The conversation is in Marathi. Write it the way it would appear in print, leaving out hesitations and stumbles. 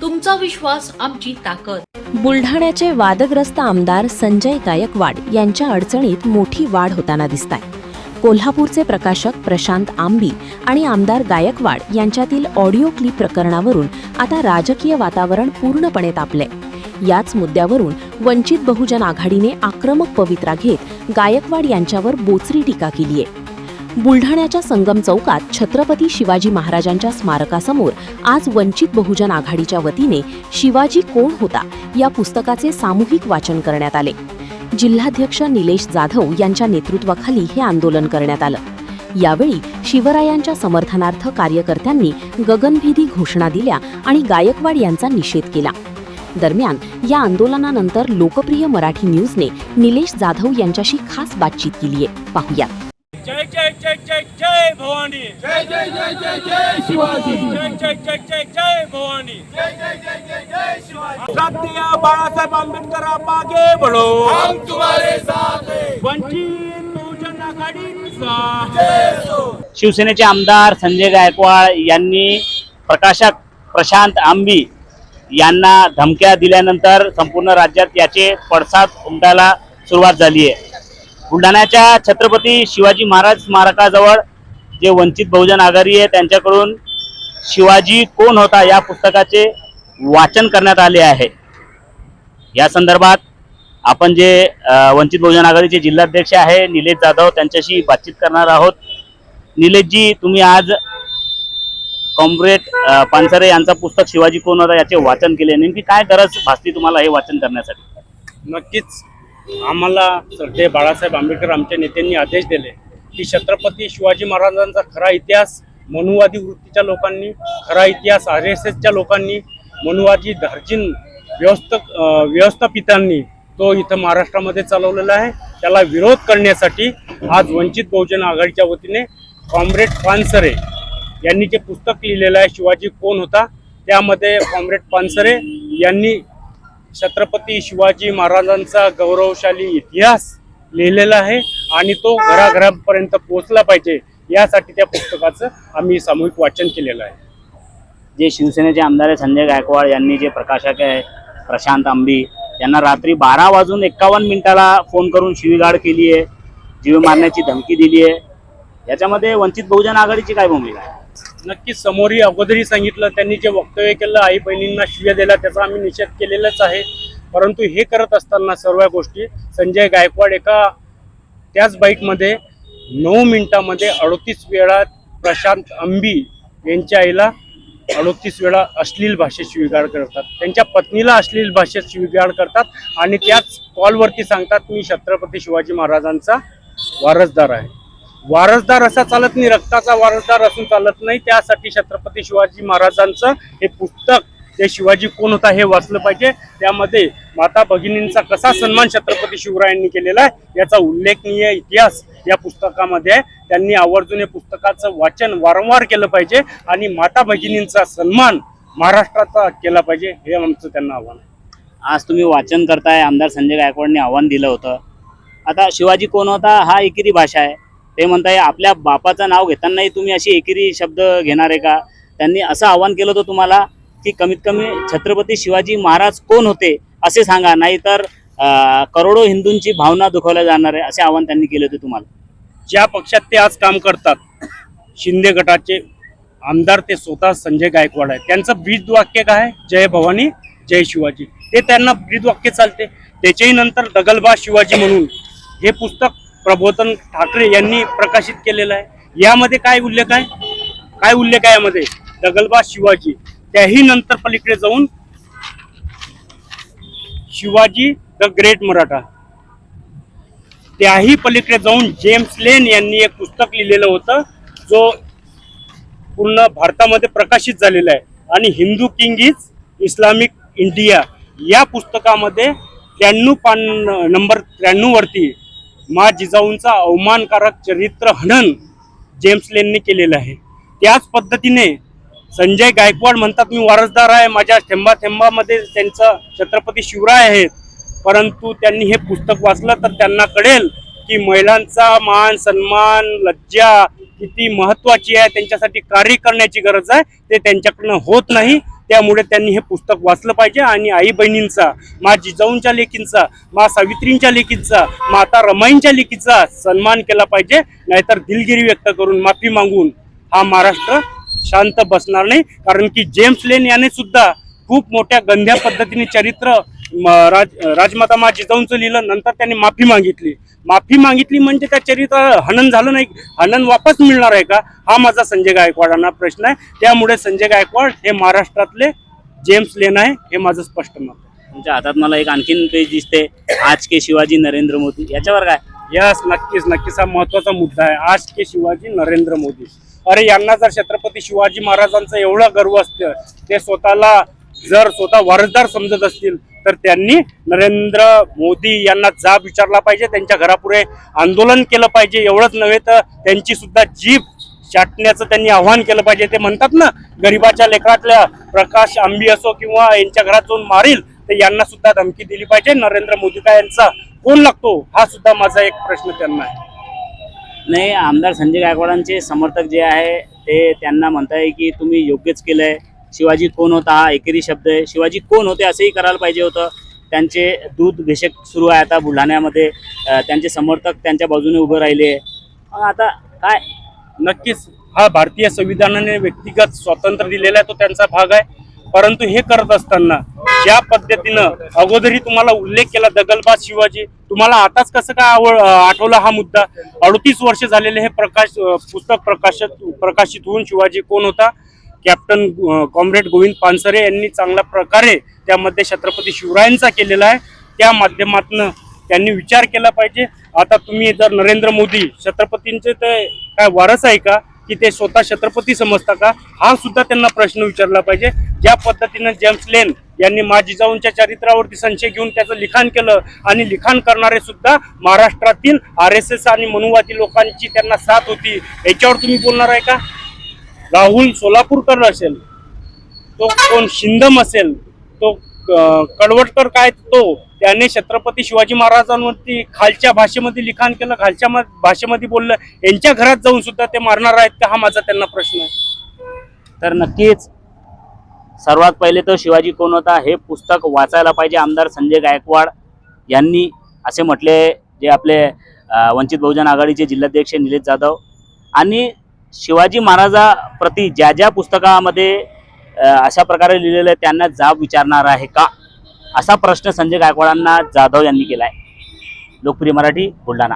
तुमचा विश्वास आमची ताकद। बुलढाण्याचे वादग्रस्त आमदार संजय गायकवाड यांच्या अडचणीत मोठी वाढ होताना दिसताय। कोल्हापूरचे प्रकाशक प्रशांत आंबी आणि आमदार गायकवाड यांच्यातील ऑडिओ क्लिप प्रकरणावरून आता राजकीय वातावरण पूर्णपणे तापले। याच मुद्द्यावरून वंचित बहुजन आघाडीने आक्रमक पवित्रा घेत गायकवाड यांच्यावर बोचरी टीका केली आहे। बुलढाण्याच्या संगम चौकात छत्रपती शिवाजी महाराजांच्या स्मारकासमोर आज वंचित बहुजन आघाडीच्या वतीने शिवाजी कोण होता या पुस्तकाचे सामूहिक वाचन करण्यात आले। जिल्हाध्यक्ष निलेश जाधव यांच्या नेतृत्वाखाली हे आंदोलन करण्यात आलं। यावेळी शिवरायांच्या समर्थनार्थ कार्यकर्त्यांनी गगनभेदी घोषणा दिल्या आणि गायकवाड यांचा निषेध केला। दरम्यान या आंदोलनानंतर लोकप्रिय मराठी न्यूजने निलेश जाधव यांच्याशी खास बातचीत केली आहे। पाहूया। जय जय जय जय जय भवानी, जय जय जय जय जय शिवाजी, जय जय जय जय जय भवानी, जय जय जय जय जय शिवाजी। राष्ट्रीय बाळासाहेब आंबेडकर आप आगे बढ़ो, हम तुम्हारे साथ हैं। वंचित बहुजन आघाडीचा जय हो। शिवसेनेचे आमदार संजय गायकवाड यांनी प्रकाशक प्रशांत आंबी यांना धमक्या दिल्यानंतर संपूर्ण राज्यात याचे पडसाद उमटायला सुरुवात झाली आहे। बुलढाण्याच्या छत्रपती शिवाजी महाराज स्मारकाजवळ जे वंचित बहुजन आघाडी आहे त्यांच्याकडून शिवाजी कोण होता या पुस्तकाचे वाचन करण्यात आले आहे। या संदर्भात आपण जे वंचित बहुजन आघाडीचे जिल्हाध्यक्ष आहे निलेश जाधव त्यांच्याशी बातचीत करणार आहोत। निलेशजी, तुम्ही आज कॉम्रेड पानसरे यांचं पुस्तक शिवाजी कोण होता याचे वाचन केले, नेमकी काय गरज भासली तुम्हाला हे वाचन करण्यासाठी? नक्कीच आम्हाला श्रद्धेय बाळासाहेब आंबेडकर आमच्या नेत्यांनी आदेश दिले की छत्रपती शिवाजी महाराजांचा खरा इतिहास मनुवादी वृत्तीच्या लोकांनी, खरा इतिहास RSSच्या लोकांनी, मनुवादी धार्जिन व्यवस्थापितांनी तो इथं महाराष्ट्रामध्ये चालवलेला आहे। त्याला विरोध करण्यासाठी आज वंचित बहुजन आघाडीच्या वतीने कॉम्रेड पानसरे यांनी जे पुस्तक लिहिलेलं आहे शिवाजी कोण होता, त्यामध्ये कॉम्रेड पानसरे यांनी छत्रपती शिवाजी महाराजांचा गौरवशाली इतिहास लिहिलेला आहे आणि तो घराघरापर्यंत पोहोचला पाहिजे यासाठी त्या पुस्तकाचं आम्ही सामूहिक वाचन केलेलं आहे। जे शिवसेनेचे आमदार संजय गायकवाड यांनी जे प्रकाशक आहे प्रशांत आंबी यांना रात्री 12:51 फोन करून शिवीगाळ केली आहे, जीव मारण्याची धमकी दिली आहे, याच्यामध्ये वंचित बहुजन आघाडीची काय भूमिका आहे? नक्कीच समोरही अगोदरही सांगितलं, त्यांनी जे वक्तव्य केलं आई बहिणींना शिव्या दिल्या त्याचा आम्ही निषेध केलेलाच आहे। परंतु हे करत असताना सर्व गोष्टी संजय गायकवाड एका त्याच बाईकमध्ये 9 मिनिटांमध्ये 38 वेळा प्रशांत आंबी यांच्या आईला 38 वेळा अश्लील भाषेत शिवीगाळ करतात, त्यांच्या पत्नीला अश्लील भाषेत शिवीगाळ करतात आणि त्याच कॉलवरती सांगतात मी छत्रपती शिवाजी महाराजांचा वारसदार आहे। वारसदार असा चालत नाही, रक्ताचा वारसदार असून चालत नाही। त्यासाठी छत्रपती शिवाजी महाराजांचं हे पुस्तक ते शिवाजी कोण होता हे वाचलं पाहिजे। त्यामध्ये माता भगिनींचा कसा सन्मान छत्रपती शिवरायांनी केलेला आहे याचा उल्लेखनीय इतिहास या पुस्तकामध्ये आहे। त्यांनी आवर्जून हे पुस्तकाचं वाचन वारंवार केलं पाहिजे आणि माता भगिनींचा सन्मान महाराष्ट्राचा केला पाहिजे, हे आमचं त्यांना आव्हान आहे। आज तुम्ही वाचन करताय, आमदार संजय गायकवाडने आव्हान दिलं होतं। आता शिवाजी कोण होता हा एकेरी भाषा आहे, ते म्हणताय आपल्या बापाचं नाव घेतानाही तुम्ही अशी एकेरी शब्द घेणार आहे का? त्यांनी असं आव्हान केलं होतं तुम्हाला की कमीत कमी छत्रपती शिवाजी महाराज कोण होते असे सांगा, नाहीतर करोडो हिंदूंची भावना दुखावल्या जाणार आहे, असे आव्हान त्यांनी केले होते तुम्हाला। ज्या पक्षात ते आज काम करतात शिंदे गटाचे आमदार ते स्वतः संजय गायकवाड आहे, त्यांचं ब्रीदवाक्य काय आहे? जय भवानी जय शिवाजी, ते त्यांना ब्रीदवाक्य चालते। त्याच्याही नंतर दगलबा शिवाजी म्हणून हे पुस्तक प्रबोधन ठाकरे यांनी प्रकाशित केलेलं आहे। यामध्ये काय उल्लेख आहे? यामध्ये दगलबा शिवाजी, त्याही नंतर पलीकडे जाऊन शिवाजी द ग्रेट मराठा, त्याही पलीकडे जाऊन जेम्स लेन यांनी एक पुस्तक लिहिलेलं होतं जो पूर्ण भारतामध्ये प्रकाशित झालेलं आहे आणि Hindu king is Islamic India या पुस्तकामध्ये नंबर 93 वरती मा जिजाऊंचा अवमानकारक चरित्र हनन जेम्स लेनने केलेलं आहे। त्याच पद्धतीने संजय गायकवाड म्हणतात मी वारसदार आहे, माझ्या थेंबा थेंबामध्ये त्यांचं छत्रपती शिवराय आहेत, परंतु त्यांनी हे पुस्तक वाचलं तर त्यांना कळेल की महिलांचा मान सन्मान लज्जा किती महत्त्वाची आहे, त्यांच्यासाठी कार्य करण्याची गरज आहे, ते त्यांच्याकडनं होत नाही। त्यामुळे त्यांनी हे पुस्तक वाचलं पाहिजे आणि आई बहिणींचा, मा जिजाऊंच्या लेकींचा, मा सावित्रींच्या लेकींचा, माता रमाईंच्या लेकीचा सन्मान केला पाहिजे. नाहीतर दिलगिरी व्यक्त करून माफी मागून हा महाराष्ट्र शांत बसणार नाही. कारण की जेम्स लेन याने सुद्धा खूप मोठ्या गंध्या पद्धतीने चरित्र राजमाता मा जिजाऊंचं लिहिलं. नंतर त्यांनी माफी मागितली म्हणजे त्या चरित्र हनन झालं नाही, हनन वापस मिळणार आहे का, हा माझा संजय गायकवाडांना प्रश्न आहे. त्यामुळे संजय गायकवाड हे महाराष्ट्रातले जेम्स लेन आहे, हे माझं स्पष्ट मत आहे. तुमच्या हातात मला एक आणखीन पेज दिसते, आज के शिवाजी नरेंद्र मोदी, याच्यावर काय? यस, नक्कीच हा महत्वाचा मुद्दा आहे. आज के शिवाजी नरेंद्र मोदी. अरे यांना जर छत्रपती शिवाजी महाराजांचं एवढं गर्व असतं, ते स्वतः वारसदार समजत असतील, तर त्यांनी नरेंद्र मोदी यांना जाब विचारला पाहिजे, त्यांच्या घरापुढे आंदोलन केलं पाहिजे. एवढंच नव्हे तर त्यांची सुद्धा जीभ चाटण्याचं त्यांनी आव्हान केलं पाहिजे. ते म्हणतात ना, गरीबाच्या लेकरातल्या प्रकाश आंबी असो किंवा यांच्या घरात जाऊन मारील, तर यांना सुद्धा धमकी दिली पाहिजे. नरेंद्र मोदी का यांचा कोण लागतो, हा सुद्धा माझा एक प्रश्न त्यांना आहे. नाही, आमदार संजय गायकवाडांचे समर्थक जे आहे ते त्यांना म्हणताय की तुम्ही योग्यच केलंय. शिवाजी कोण होता हा एकेरी शब्द आहे. शिवाजी कोण होते असंही करायला पाहिजे होतं. त्यांचे दूध भेषक सुरू आहे आता बुलढाण्यामध्ये, त्यांचे समर्थक त्यांच्या बाजूने उभे राहिले. आता काय? नक्कीच हा भारतीय संविधानाने व्यक्तिगत स्वातंत्र्य दिलेला आहे, तो त्यांचा भाग आहे. परंतु हे करत असताना ज्या पद्धतीनं अगोदरही तुम्हाला उल्लेख केला दगलबाज शिवाजी, तुम्हाला आताच कसं काय आठवला हा मुद्दा? 38 वर्ष झालेले हे पुस्तक प्रकाशित होऊन शिवाजी कोण होता, कॅप्टन कॉम्रेड गोविंद पानसरे यांनी चांगल्या प्रकारे त्यामध्ये छत्रपती शिवरायांचा केलेला आहे. त्या माध्यमातून त्यांनी विचार केला पाहिजे. आता तुम्ही जर नरेंद्र मोदी छत्रपतींचे ते काय वारस आहे का, की ते स्वतः छत्रपती समजता का, हा सुद्धा त्यांना प्रश्न विचारला पाहिजे. ज्या पद्धतीनं जेम्स लेन यांनी मा जिजाऊंच्या चरित्रावरती संशय घेऊन त्याचं लिखाण केलं आणि लिखाण करणारे सुद्धा महाराष्ट्रातील RSS आणि मनुवादी लोकांची त्यांना साथ होती, याच्यावर तुम्ही बोलणार आहे का? राहुल सोलापूरकर असेल, तो कोण शिंदम असेल, तो कडवटकर काय, तो त्याने छत्रपती शिवाजी महाराजांवरती खालच्या भाषेमध्ये लिखाण केलं, खालच्या भाषेमध्ये बोललं. यांच्या घरात जाऊन सुद्धा ते मारणार आहेत का, हा माझा त्यांना प्रश्न आहे. तर नक्कीच सर्वात पहिले तर शिवाजी कोण होता हे पुस्तक वाचायला पाहिजे. आमदार संजय गायकवाड यांनी असे म्हटले, जे आपले वंचित बहुजन आघाडीचे जिल्हाध्यक्ष निलेश जाधव. आणि शिवाजी महाराजाप्रती ज्या ज्या पुस्तकामध्ये अशा प्रकारे लिहिलेलं आहे त्यांना जाब विचारणार आहे का, असा प्रश्न संजय गायकवाडांना जाधव यांनी केला आहे. लोकप्रिय मराठी, बुलढाणा.